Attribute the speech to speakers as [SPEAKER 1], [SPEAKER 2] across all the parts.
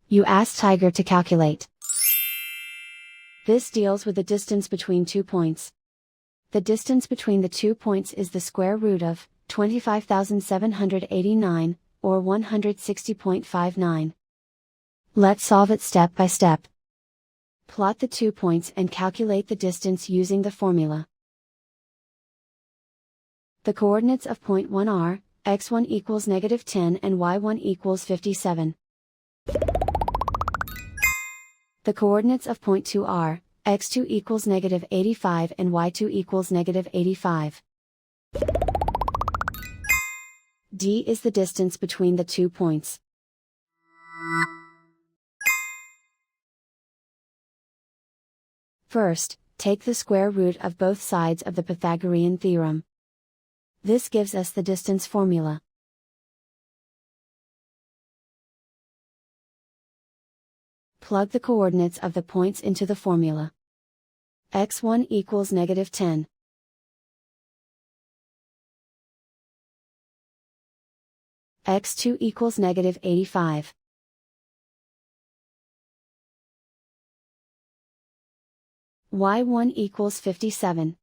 [SPEAKER 1] You ask Tiger to calculate. This deals with the distance between 2 points. The distance between the 2 points is the square root of 25,789, or 160.59. Let's solve it step by step. Plot the 2 points and calculate the distance using the formula. The coordinates of point 1 are, x1 equals -10 and y1 equals 57. The coordinates of point 2 are, x2 equals -85 and y2 equals -85. D is the distance between the 2 points. First, take the square root of both sides of the Pythagorean theorem. This gives us the distance formula. Plug the coordinates of the points into the formula. x1 equals -10. x2 equals -85. y1 equals 57.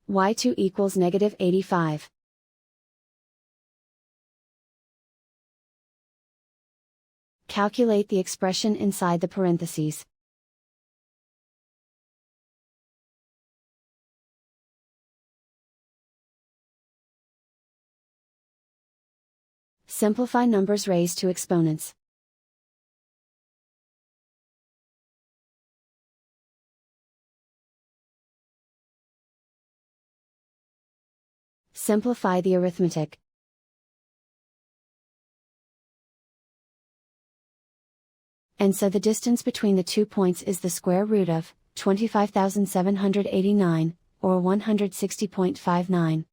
[SPEAKER 1] y2 equals -85. Calculate the expression inside the parentheses. Simplify numbers raised to exponents. Simplify the arithmetic. And so the distance between the 2 points is the square root of 25,789, or 160.59.